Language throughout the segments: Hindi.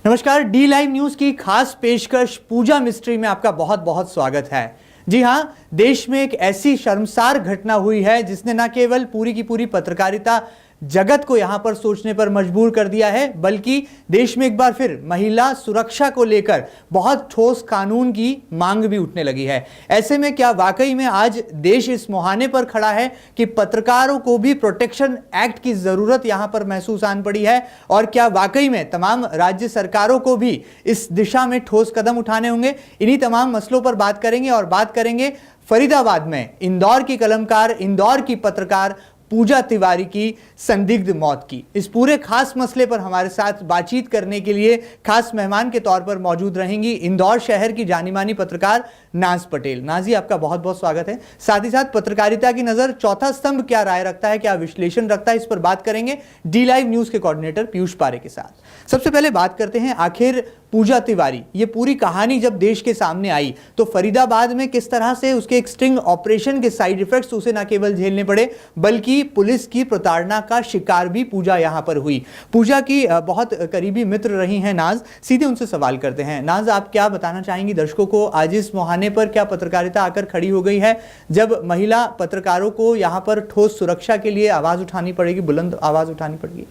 नमस्कार, डी लाइव न्यूज की खास पेशकश पूजा मिस्ट्री में आपका बहुत बहुत स्वागत है। जी हां, देश में एक ऐसी शर्मसार घटना हुई है जिसने न केवल पूरी की पूरी पत्रकारिता जगत को यहां पर सोचने पर मजबूर कर दिया है, बल्कि देश में एक बार फिर महिला सुरक्षा को लेकर बहुत ठोस कानून की मांग भी उठने लगी है। ऐसे में क्या वाकई में आज देश इस मुहाने पर खड़ा है कि पत्रकारों को भी प्रोटेक्शन एक्ट की जरूरत यहां पर महसूस आन पड़ी है, और क्या वाकई में तमाम राज्य सरकारों को भी इस दिशा में ठोस कदम उठाने होंगे? इन्हीं तमाम मसलों पर बात करेंगे और बात करेंगे फरीदाबाद में इंदौर की कलमकार, इंदौर की पत्रकार पूजा तिवारी की संदिग्ध मौत की। इस पूरे खास मसले पर हमारे साथ बातचीत करने के लिए खास मेहमान के तौर पर मौजूद रहेंगी इंदौर शहर की जानी मानी पत्रकार नाज पटेल। नाजी, आपका बहुत बहुत स्वागत है। साथ ही साथ पत्रकारिता की नजर चौथा स्तंभ क्या राय रखता है, क्या विश्लेषण रखता है, इस पर बात करेंगे डी लाइव न्यूज के कोऑर्डिनेटर पीयूष पारे के साथ। सबसे पहले बात करते हैं, आखिर पूजा तिवारी, ये पूरी कहानी जब देश के सामने आई तो फरीदाबाद में किस तरह से उसके एक स्टिंग ऑपरेशन के साइड इफेक्ट्स उसे न केवल झेलने पड़े, बल्कि पुलिस की प्रताड़ना का शिकार भी पूजा यहां पर हुई। पूजा की बहुत करीबी मित्र रही हैं नाज। सीधे उनसे सवाल करते हैं। नाज, आप क्या बताना चाहेंगी दर्शकों को, आज इस मुहाने पर क्या पत्रकारिता आकर खड़ी हो गई है जब महिला पत्रकारों को यहां पर ठोस सुरक्षा के लिए आवाज उठानी पड़ेगी, बुलंद आवाज उठानी पड़ेगी?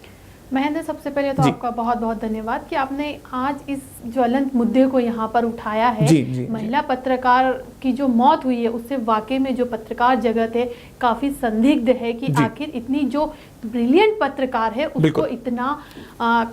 महेंद्र, सबसे पहले तो आपका बहुत बहुत धन्यवाद कि आपने आज इस ज्वलंत मुद्दे को यहाँ पर उठाया है। महिला पत्रकार की जो मौत हुई है उससे वाकई में जो पत्रकार जगत है काफ़ी संदिग्ध है कि आखिर इतनी जो ब्रिलियंट पत्रकार है उसको इतना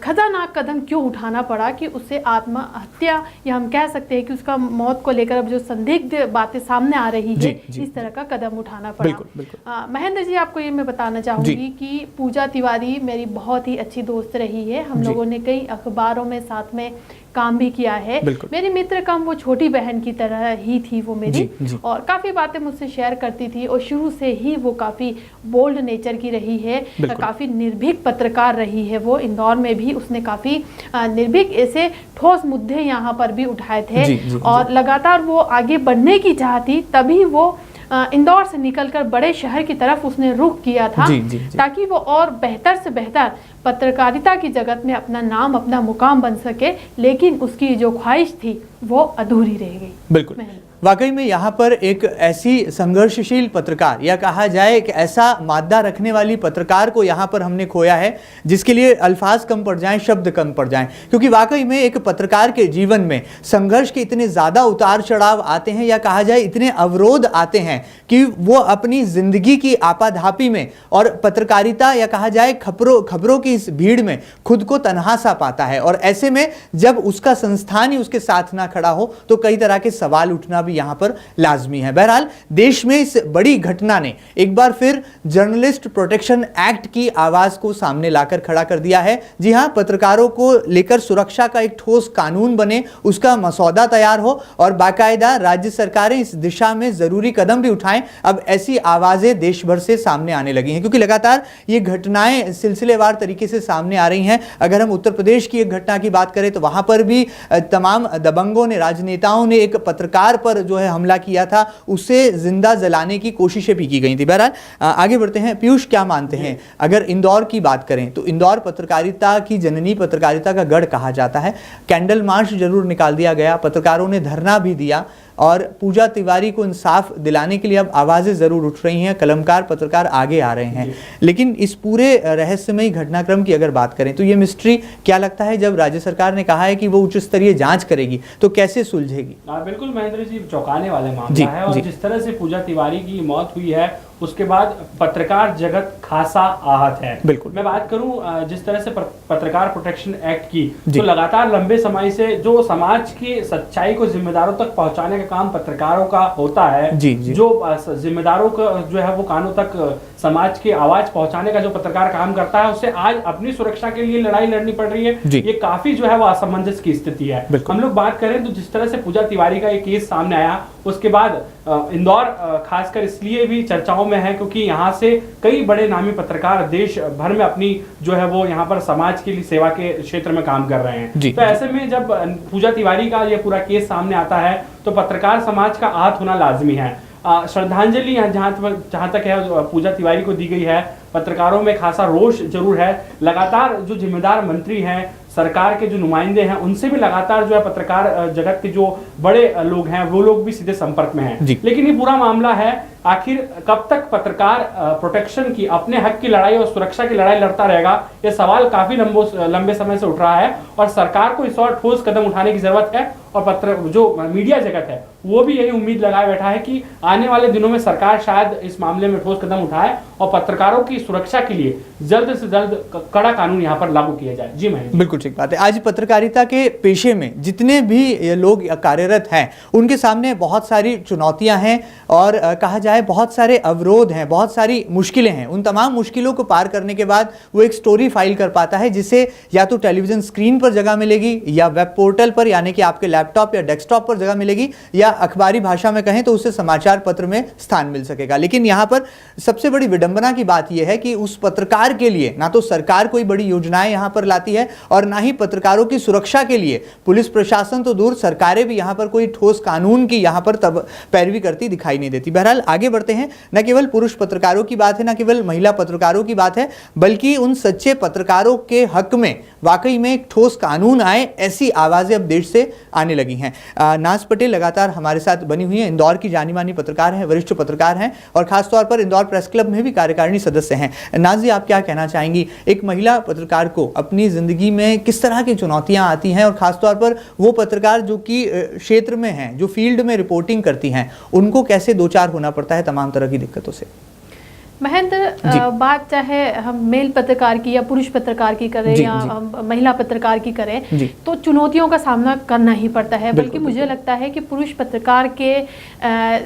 खतरनाक कदम क्यों उठाना पड़ा कि उससे आत्महत्या, या हम कह सकते हैं कि उसका मौत को लेकर अब जो संदिग्ध बातें सामने आ रही है, इस तरह का कदम उठाना पड़ा। महेंद्र जी, आपको ये मैं बताना चाहूँगी कि पूजा तिवारी मेरी बहुत ही अच्छी दोस्त रही है। हम लोगों ने कई अखबारों में साथ में काम भी किया है। मेरी मित्र कम, वो छोटी बहन की तरह ही थी वो मेरी, और काफ़ी बातें मुझसे शेयर करती थी, और शुरू से ही वो काफ़ी बोल्ड नेचर की रही है, काफ़ी निर्भीक पत्रकार रही है। वो इंदौर में भी उसने काफ़ी निर्भीक ऐसे ठोस मुद्दे यहाँ पर भी उठाए थे, और लगातार वो आगे बढ़ने की चाहती, तभी वो इंदौर से निकलकर बड़े शहर की तरफ उसने रुख किया था, ताकि वो और बेहतर से बेहतर पत्रकारिता की जगत में अपना नाम, अपना मुकाम बन सके। लेकिन उसकी जो ख्वाहिश थी वो अधूरी रह गई। बिल्कुल, वाकई में यहाँ पर एक ऐसी संघर्षशील पत्रकार, या कहा जाए एक ऐसा मादा रखने वाली पत्रकार को यहाँ पर हमने खोया है जिसके लिए अल्फाज कम पड़ जाएं, शब्द कम पड़ जाएं। क्योंकि वाकई में एक पत्रकार के जीवन में संघर्ष के इतने ज़्यादा उतार चढ़ाव आते हैं, या कहा जाए इतने अवरोध आते हैं कि वो अपनी ज़िंदगी की आपाधापी में और पत्रकारिता, या कहा जाए खबरों की इस भीड़ में खुद को तन्हा सा पाता है। और ऐसे में जब उसका संस्थान ही उसके साथ ना खड़ा हो तो कई तरह के सवाल उठना भी यहां पर लाजमी है। बहरहाल, देश में इस बड़ी घटना ने एक बार फिर जर्नलिस्ट प्रोटेक्शन एक्ट की आवाज को सामने लाकर खड़ा कर दिया है। जी हां, पत्रकारों को लेकर सुरक्षा का एक ठोस कानून बने, उसका मसौदा तैयार हो, और बाकायदा राज्य सरकारें इस दिशा में जरूरी कदम भी उठाएं। अब ऐसी आवाजें देश भर से सामने आने लगी हैं, क्योंकि लगातार ये घटनाएं सिलसिलेवार तरीके से सामने आ रही हैं। अगर हम उत्तर प्रदेश की एक घटना की बात करें तो वहां पर भी तमाम दबंगों ने, राजनेताओं ने एक पत्रकार पर जो है हमला किया था, उसे जिंदा जलाने की कोशिशें भी की गई थी। बहरहाल, आगे बढ़ते हैं। पीयूष, क्या मानते हैं, अगर इंदौर की बात करें तो इंदौर पत्रकारिता की जननी, पत्रकारिता का गढ़ कहा जाता है। कैंडल मार्च जरूर निकाल दिया गया, पत्रकारों ने धरना भी दिया, और पूजा तिवारी को इंसाफ दिलाने के लिए अब आवाज़ें ज़रूर उठ रही हैं, कलमकार पत्रकार आगे आ रहे हैं। लेकिन इस पूरे रहस्यमयी घटनाक्रम की अगर बात करें तो ये मिस्ट्री क्या लगता है, जब राज्य सरकार ने कहा है कि वो उच्च स्तरीय जांच करेगी तो कैसे सुलझेगी? बिल्कुल महेंद्र जी, चौंकाने वाले मामला है, और जिस तरह से पूजा तिवारी की मौत हुई है उसके बाद पत्रकार जगत खासा आहत है। बिल्कुल, मैं बात करूं जिस तरह से पत्रकार प्रोटेक्शन एक्ट की, तो लगातार लंबे समय से जो समाज की सच्चाई को जिम्मेदारों तक पहुंचाने का काम पत्रकारों का होता है, जो जिम्मेदारों का जो है वो कानों तक समाज की आवाज पहुंचाने का जो पत्रकार काम करता है, उसे आज अपनी सुरक्षा के लिए लड़ाई लड़नी पड़ रही है। ये काफी जो है वो असमंजस की स्थिति है। हम लोग बात करें तो जिस तरह से पूजा तिवारी का एक केस सामने आया, उसके बाद इंदौर खासकर इसलिए भी चर्चाओं में है क्योंकि यहाँ से कई बड़े नामी पत्रकार देश भर में अपनी जो है वो यहाँ पर समाज के लिए सेवा के क्षेत्र में काम कर रहे हैं। तो ऐसे में जब पूजा तिवारी का ये पूरा केस सामने आता है तो पत्रकार समाज का आहत होना लाजमी है। श्रद्धांजलि जहाँ तक है पूजा तिवारी को दी गई है, पत्रकारों में खासा रोष जरूर है। लगातार जो जिम्मेदार मंत्री हैं, सरकार के जो नुमाइंदे हैं उनसे भी लगातार जो है पत्रकार जगत के जो बड़े लोग हैं वो लोग भी सीधे संपर्क में हैं। लेकिन ये पूरा मामला है, आखिर कब तक पत्रकार प्रोटेक्शन की, अपने हक की लड़ाई और सुरक्षा की लड़ाई लड़ता रहेगा, ये सवाल काफी लंबे समय से उठ रहा है और सरकार को इस और ठोस कदम उठाने की जरूरत है। और जो मीडिया जगत है वो भी यही उम्मीद लगाए बैठा है कि आने वाले दिनों में सरकार शायद इस मामले में ठोस कदम उठाए और पत्रकारों की सुरक्षा के लिए जल्द से जल्द कड़ा कानून यहाँ पर लागू किया जाए। जी महेंद्र, बिल्कुल ठीक बात है। आज पत्रकारिता के पेशे में जितने भी लोग कार्यरत हैं उनके सामने बहुत सारी चुनौतियां हैं और कहा जाए बहुत सारे अवरोध हैं, बहुत सारी मुश्किलें हैं। उन तमाम मुश्किलों को पार करने के बाद वो एक स्टोरी फाइल कर पाता है जिसे या तो टेलीविजन स्क्रीन पर जगह मिलेगी या वेब पोर्टल पर यानी कि आपके लैपटॉप या डेस्कटॉप पर जगह मिलेगी या अखबारी भाषा में कहें तो उसे समाचार पत्र में स्थान मिल सकेगा। लेकिन यहाँ पर सबसे बड़ी विडंबना की बात यह है कि उस पत्रकार के लिए ना तो सरकार कोई बड़ी योजनाएं यहाँ पर लाती है और ना ही पत्रकारों की सुरक्षा के लिए पुलिस प्रशासन तो दूर, सरकारें भी यहाँ पर कोई ठोस कानून की यहाँ पर तब पैरवी करती दिखाई नहीं देती। बहरहाल आगे बढ़ते हैं। न केवल पुरुष पत्रकारों की बात है, न केवल महिला पत्रकारों की बात है, बल्कि उन सच्चे पत्रकारों के हक में वाकई में एक ठोस कानून आए, ऐसी आवाजें अब देश से आने लगी हैं। नाज पटेल लगातार हमारे साथ बनी हुई हैं, इंदौर की जानी मानी पत्रकार हैं, वरिष्ठ पत्रकार हैं और खासतौर पर इंदौर प्रेस क्लब में भी कार्यकारिणी सदस्य हैं। नाज जी, आप क्या कहना चाहेंगी, एक महिला पत्रकार को अपनी जिंदगी में किस तरह की चुनौतियां आती हैं और खासतौर पर वो पत्रकार जो कि क्षेत्र में हैं, जो फील्ड में रिपोर्टिंग करती हैं, उनको कैसे दो चार होना पड़ता है तमाम तरह की दिक्कतों से? महेंद्र, बात चाहे हम मेल पत्रकार की या पुरुष पत्रकार की करें या महिला पत्रकार की करें तो चुनौतियों का सामना करना ही पड़ता है। बल्कि मुझे लगता है कि पुरुष पत्रकार के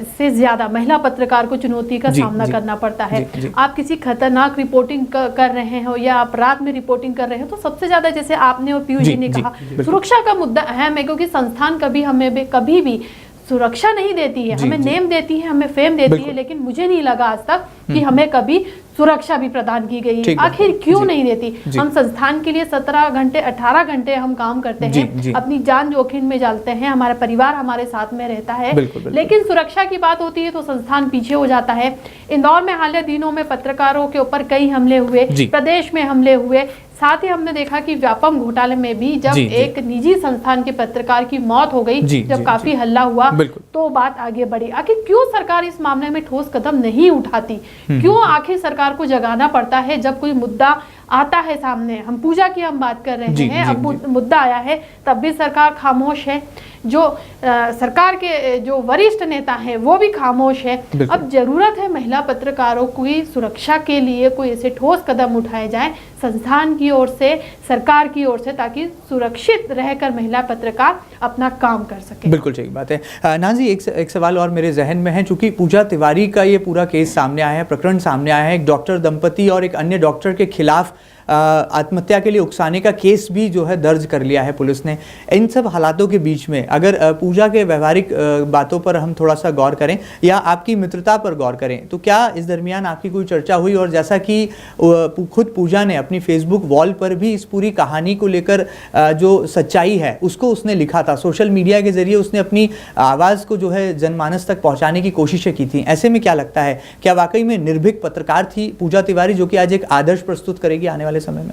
से ज्यादा महिला पत्रकार को चुनौती का सामना करना पड़ता है। आप किसी खतरनाक रिपोर्टिंग कर रहे हो या अपराध में रिपोर्टिंग कर रहे हो तो सबसे ज्यादा, जैसे आपने और पीयूष जी ने कहा, सुरक्षा का मुद्दा अहम है, क्योंकि संस्थान कभी भी सुरक्षा नहीं देती है। हमें नेम देती है, हमें फेम देती है, लेकिन मुझे नहीं लगा आज तक कि हमें कभी सुरक्षा भी प्रदान की गई है। आखिर क्यों नहीं देती? हम संस्थान के लिए 17 घंटे 18 घंटे हम काम करते हैं, अपनी जान जोखिम में डालते हैं, हमारा परिवार हमारे साथ में रहता है, लेकिन सुरक्षा की बात होती है तो संस्थान पीछे हो जाता है। इंदौर में हालिया दिनों में पत्रकारों के ऊपर कई हमले हुए, प्रदेश में हमले हुए, साथ ही हमने देखा कि व्यापम घोटाले में भी जब एक निजी संस्थान के पत्रकार की मौत हो गई, जब काफी हल्ला हुआ तो बात आगे बढ़ी। आखिर क्यों सरकार इस मामले में ठोस कदम नहीं उठाती? क्यों आखिर सरकार को जगाना पड़ता है जब कोई मुद्दा आता है सामने? हम पूजा की हम बात कर रहे हैं, अब मुद्दा आया है तब भी सरकार खामोश है। जो सरकार के जो वरिष्ठ नेता हैं वो भी खामोश है। अब जरूरत है महिला पत्रकारों की सुरक्षा के लिए कोई ऐसे ठोस कदम उठाए जाए संस्थान की ओर से, सरकार की ओर से, ताकि सुरक्षित रहकर महिला पत्रकार अपना काम कर सके। बिल्कुल ठीक बात है। नाजी, एक सवाल और मेरे जहन में है, चूंकि पूजा तिवारी का ये पूरा केस सामने आया है, प्रकरण सामने आया है, एक डॉक्टर दंपति और एक अन्य डॉक्टर के खिलाफ आत्महत्या के लिए उकसाने का केस भी जो है दर्ज कर लिया है पुलिस ने। इन सब हालातों के बीच में अगर पूजा के व्यवहारिक बातों पर हम थोड़ा सा गौर करें या आपकी मित्रता पर गौर करें तो क्या इस दरमियान आपकी कोई चर्चा हुई? और जैसा कि खुद पूजा ने अपनी फेसबुक वॉल पर भी इस पूरी कहानी को लेकर जो सच्चाई है उसको उसने लिखा था, सोशल मीडिया के जरिए उसने अपनी आवाज़ को जो है जनमानस तक पहुँचाने की कोशिशें की थी। ऐसे में क्या लगता है, क्या वाकई में निर्भीक पत्रकार थी पूजा तिवारी, जो कि आज एक आदर्श प्रस्तुत करेगी आने वाले समय में?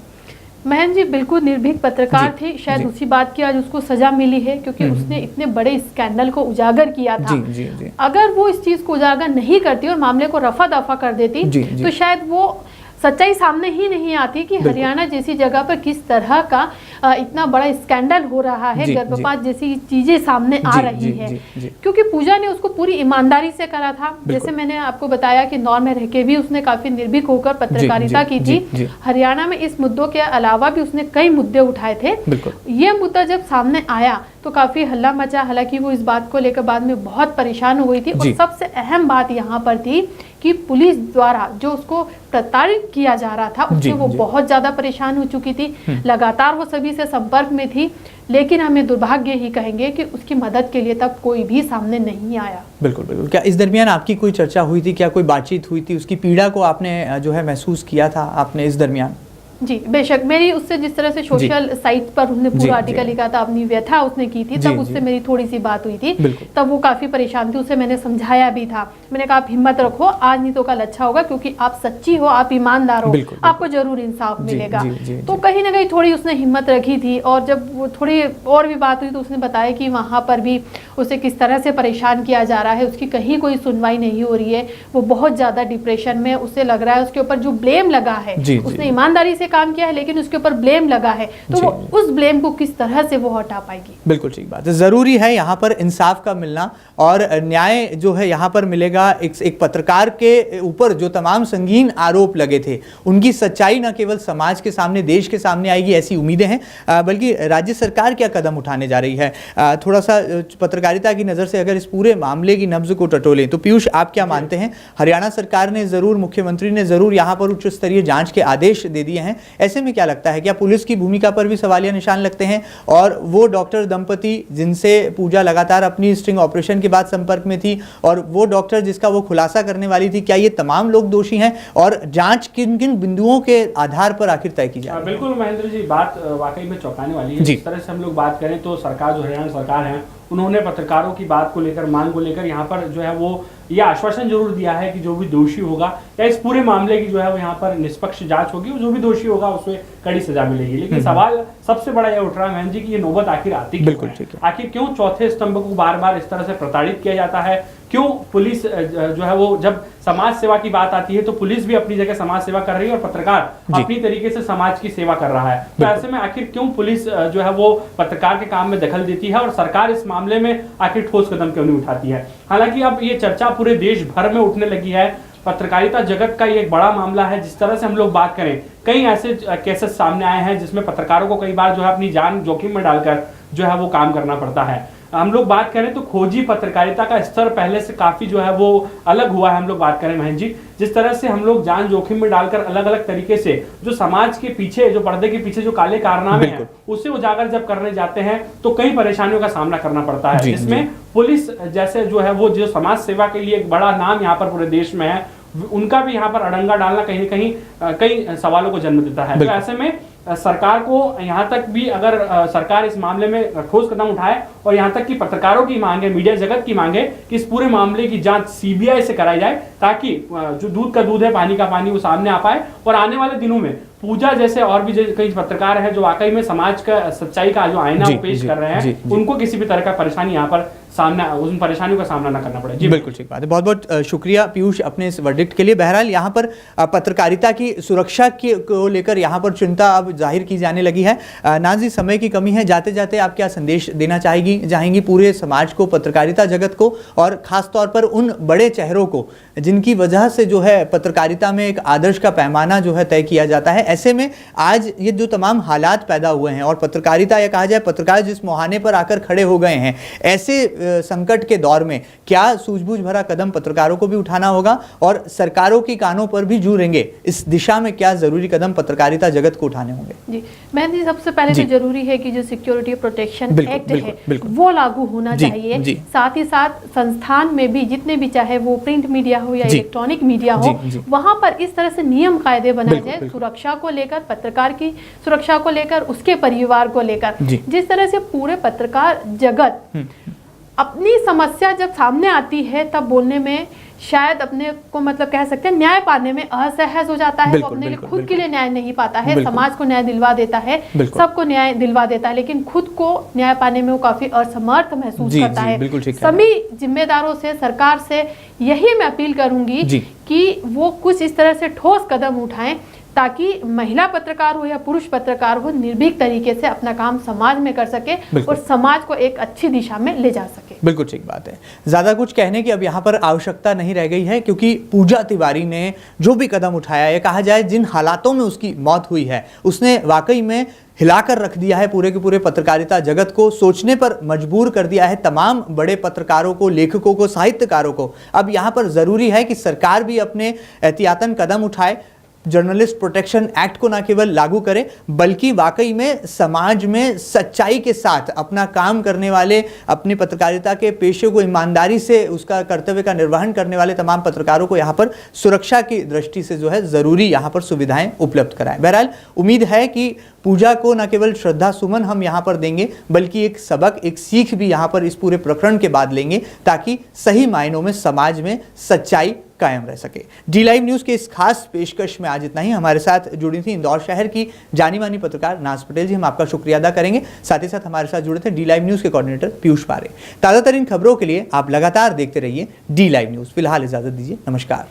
महन जी बिल्कुल निर्भीक पत्रकार थी। शायद उसी बात की आज उसको सजा मिली है क्योंकि उसने इतने बड़े स्कैंडल को उजागर किया था। अगर वो इस चीज को उजागर नहीं करती और मामले को रफा दफा कर देती तो शायद वो सच्चाई सामने ही नहीं आती कि हरियाणा जैसी जगह पर किस तरह का इतना बड़ा स्कैंडल हो रहा है, गर्भपात जैसी चीजें सामने आ रही है। क्योंकि पूजा ने उसको पूरी ईमानदारी से करा था। जैसे मैंने आपको बताया कि इंदौर में रह के भी उसने काफी निर्भीक होकर पत्रकारिता की थी। हरियाणा में इस मुद्दों के अलावा भी उसने कई मुद्दे उठाए थे। ये मुद्दा जब सामने आया तो काफी हल्ला मचा। हालांकि वो इस बात को लेकर बाद में बहुत परेशान हो गई थी और सबसे अहम बात यहाँ पर थी कि पुलिस द्वारा जो उसको प्रताड़ित किया जा रहा था उससे वो बहुत ज्यादा परेशान हो चुकी थी। लगातार वो सभी से संपर्क में थी, लेकिन हमें दुर्भाग्य ही कहेंगे कि उसकी मदद के लिए तब कोई भी सामने नहीं आया। बिल्कुल बिल्कुल। क्या इस दरमियान आपकी कोई चर्चा हुई थी, क्या कोई बातचीत हुई थी, उसकी पीड़ा को आपने जो है महसूस किया था आपने इस दरमियान? जी बेशक, मेरी उससे जिस तरह से सोशल साइट पर उसने पूरा आर्टिकल लिखा था, अपनी व्यथा उसने की थी, तब उससे मेरी थोड़ी सी बात हुई थी, तब वो काफ़ी परेशान थी, उसे मैंने समझाया भी था। मैंने कहा आप हिम्मत रखो, आज नहीं तो कल अच्छा होगा, क्योंकि आप सच्ची हो, आप ईमानदार हो, आपको जरूर इंसाफ मिलेगा। तो कहीं ना कहीं थोड़ी उसने हिम्मत रखी थी, और जब वो थोड़ी और भी बात हुई तो उसने बताया कि वहाँ पर भी उसे किस तरह से परेशान किया जा रहा है, उसकी कहीं कोई सुनवाई नहीं हो रही है, वो बहुत ज़्यादा डिप्रेशन में, उसे लग रहा है उसके ऊपर जो ब्लेम लगा है, उसने ईमानदारी से काम किया है लेकिन उसके ऊपर ब्लेम लगा है, तो वो उस ब्लेम को किस तरह से वो हटा पाएगी। बिल्कुल ठीक बात है, जरूरी है यहाँ पर इंसाफ का मिलना और न्याय जो है यहाँ पर मिलेगा। एक पत्रकार के ऊपर जो तमाम संगीन आरोप लगे थे, उनकी सच्चाई न केवल समाज के सामने, देश के सामने आएगी, ऐसी उम्मीदें हैं, बल्कि राज्य सरकार क्या कदम उठाने जा रही है। थोड़ा सा पत्रकारिता की नज़र से अगर इस पूरे मामले की नब्ज को टटोलें तो पीयूष, आप क्या मानते हैं? हरियाणा सरकार ने ज़रूर, मुख्यमंत्री ने ज़रूर यहाँ पर उच्च स्तरीय जांच के आदेश दे दिए हैं, ऐसे में क्या लगता है, क्या पुलिस की भूमिका पर भी सवालिया निशान लगते हैं? और वो डॉक्टर दंपति जिनसे पूजा लगातार अपनी स्टिंग ऑपरेशन के बाद संपर्क में थी, और वो डॉक्टर जिसका वो खुलासा करने वाली थी, क्या ये तमाम लोग दोषी हैं? और जांच किन किन बिंदुओं के आधार पर आखिर तय की जाए? बिल्कुल महेंद्र जी, बात वाकई में चौंकाने वाली है। जिस तरह से हम लोग बात करें तो सरकार, जो हरियाणा सरकार है, उन्होंने पत्रकारों की बात को लेकर, मांग को लेकर यहाँ पर जो है वो ये आश्वासन जरूर दिया है कि जो भी दोषी होगा या इस पूरे मामले की जो है वो यहाँ पर निष्पक्ष जांच होगी, जो भी दोषी होगा उसे कड़ी सजा मिलेगी। लेकिन सवाल सबसे बड़ा यह उठ रहा है महेंद्र जी की ये नौबत आखिर आती क्यों है? आखिर क्यों चौथे स्तंभ को बार बार इस तरह से प्रताड़ित किया जाता है? क्यों पुलिस जो है वो, जब समाज सेवा की बात आती है तो पुलिस भी अपनी जगह समाज सेवा कर रही है और पत्रकार अपनी तरीके से समाज की सेवा कर रहा है, तो ऐसे में आखिर क्यों पुलिस जो है वो पत्रकार के काम में दखल देती है और सरकार इस मामले में आखिर ठोस कदम क्यों नहीं उठाती है? हालांकि अब ये चर्चा पूरे देश भर में उठने लगी है। पत्रकारिता जगत का ये एक बड़ा मामला है। जिस तरह से हम लोग बात करें, कई ऐसे केसेस सामने आए हैं जिसमें पत्रकारों को कई बार जो है अपनी जान जोखिम में डालकर जो है वो काम करना पड़ता है। हम लोग बात करें तो खोजी पत्रकारिता का स्तर पहले से काफी जो है वो अलग हुआ है। हम लोग बात करें महेंद्र जी, जिस तरह से हम लोग जान जोखिम में डालकर अलग अलग तरीके से जो समाज के पीछे, जो पर्दे के पीछे जो काले कारनामे हैं, उसे उजागर जब करने जाते हैं तो कई परेशानियों का सामना करना पड़ता है, जिसमें पुलिस जैसे जो है वो, जो समाज सेवा के लिए एक बड़ा नाम यहाँ पर पूरे देश में है, उनका भी यहाँ पर अड़ंगा डालना कहीं न कहीं कई सवालों को जन्म देता है। तो ऐसे में सरकार को यहाँ तक भी, अगर सरकार इस मामले में ठोस कदम उठाए और यहाँ तक कि पत्रकारों की मांग है, मीडिया जगत की मांग है कि इस पूरे मामले की जांच सीबीआई से कराई जाए, ताकि जो दूध का दूध है, पानी का पानी, वो सामने आ पाए और आने वाले दिनों में पूजा जैसे और भी कई पत्रकार हैं जो वाकई में समाज का सच्चाई का जो आईना पेश कर रहे हैं, उनको किसी भी तरह का परेशानी यहाँ पर सामना, उन परेशानियों का सामना न करना पड़े। जी बिल्कुल ठीक बात है। बहुत बहुत शुक्रिया पीयूष अपने इस वर्डिक्ट के लिए। बहरहाल यहाँ पर पत्रकारिता की सुरक्षा को लेकर यहाँ पर चिंता अब जाहिर की जाने लगी है। नाज़ी, समय की कमी है, जाते जाते आप क्या संदेश देना चाहेंगी पूरे समाज को, पत्रकारिता जगत को, और खास तौर पर उन बड़े चेहरों को जिनकी वजह से जो है पत्रकारिता में एक आदर्श का पैमाना जो है तय किया जाता है? ऐसे में आज ये जो तमाम हालात पैदा हुए हैं और पत्रकारिता, या कहा जाए पत्रकार जिस मुहाने पर आकर खड़े हो गए हैं, ऐसे संकट के दौर में क्या सूझबूझ भरा कदम पत्रकारों को भी उठाना होगा और सरकारों के कानों पर भी जूरेंगे? इस दिशा में क्या जरूरी कदम पत्रकारिता जगत को उठाने होंगे? जी, मैं सबसे पहले तो जरूरी है कि जो सिक्योरिटी प्रोटेक्शन एक्ट है वो लागू होना चाहिए। साथ ही साथ संस्थान में भी जितने भी, चाहे वो प्रिंट मीडिया हो या इलेक्ट्रॉनिक मीडिया हो, वहां पर इस तरह से नियम कायदे बनाए जाए सुरक्षा को लेकर, पत्रकार की सुरक्षा को लेकर, उसके परिवार को लेकर। जिस तरह से पूरे पत्रकार जगत अपनी समस्या जब सामने आती है तब बोलने में शायद अपने को, मतलब कह सकते हैं, न्याय पाने में असहज हो जाता है। वो अपने लिए खुद के लिए न्याय नहीं पाता है, समाज को न्याय दिलवा देता है, सबको न्याय दिलवा देता है, लेकिन खुद को न्याय पाने में वो काफी असमर्थ महसूस करता है। सभी जिम्मेदारों से, सरकार से यही मैं अपील करूंगी कि वो कुछ इस तरह से ठोस कदम उठाएं ताकि महिला पत्रकार हो या पुरुष पत्रकार हो निर्भीक तरीके से अपना काम समाज में कर सके और समाज को एक अच्छी दिशा में ले जा सके। बिल्कुल ठीक बात है। ज़्यादा कुछ कहने की अब यहाँ पर आवश्यकता नहीं रह गई है, क्योंकि पूजा तिवारी ने जो भी कदम उठाया, ये कहा जाए जिन हालातों में उसकी मौत हुई है, उसने वाकई में हिलाकर रख दिया है पूरे के पूरे पत्रकारिता जगत को, सोचने पर मजबूर कर दिया है तमाम बड़े पत्रकारों को, लेखकों को, साहित्यकारों को। अब यहाँ पर ज़रूरी है कि सरकार भी अपने एहतियातन कदम उठाए, जर्नलिस्ट प्रोटेक्शन एक्ट को न केवल लागू करें बल्कि वाकई में समाज में सच्चाई के साथ अपना काम करने वाले, अपनी पत्रकारिता के पेशे को ईमानदारी से उसका कर्तव्य का निर्वहन करने वाले तमाम पत्रकारों को यहाँ पर सुरक्षा की दृष्टि से जो है जरूरी यहाँ पर सुविधाएं उपलब्ध कराएं। बहरहाल उम्मीद है कि पूजा को न केवल श्रद्धा सुमन हम यहाँ पर देंगे बल्कि एक सबक, एक सीख भी यहाँ पर इस पूरे प्रकरण के बाद लेंगे ताकि सही मायनों में समाज में सच्चाई कायम रह सके। डी लाइव न्यूज़ के इस खास पेशकश में आज इतना ही। हमारे साथ जुड़ी थी इंदौर शहर की जानी मानी पत्रकार नाज पटेल जी, हम आपका शुक्रिया अदा करेंगे। साथ ही साथ हमारे साथ जुड़े थे डी लाइव न्यूज़ के कोऑर्डिनेटर पीयूष पारे। ताज़ा तरीन खबरों के लिए आप लगातार देखते रहिए डी लाइव न्यूज़। फिलहाल इजाजत दीजिए, नमस्कार।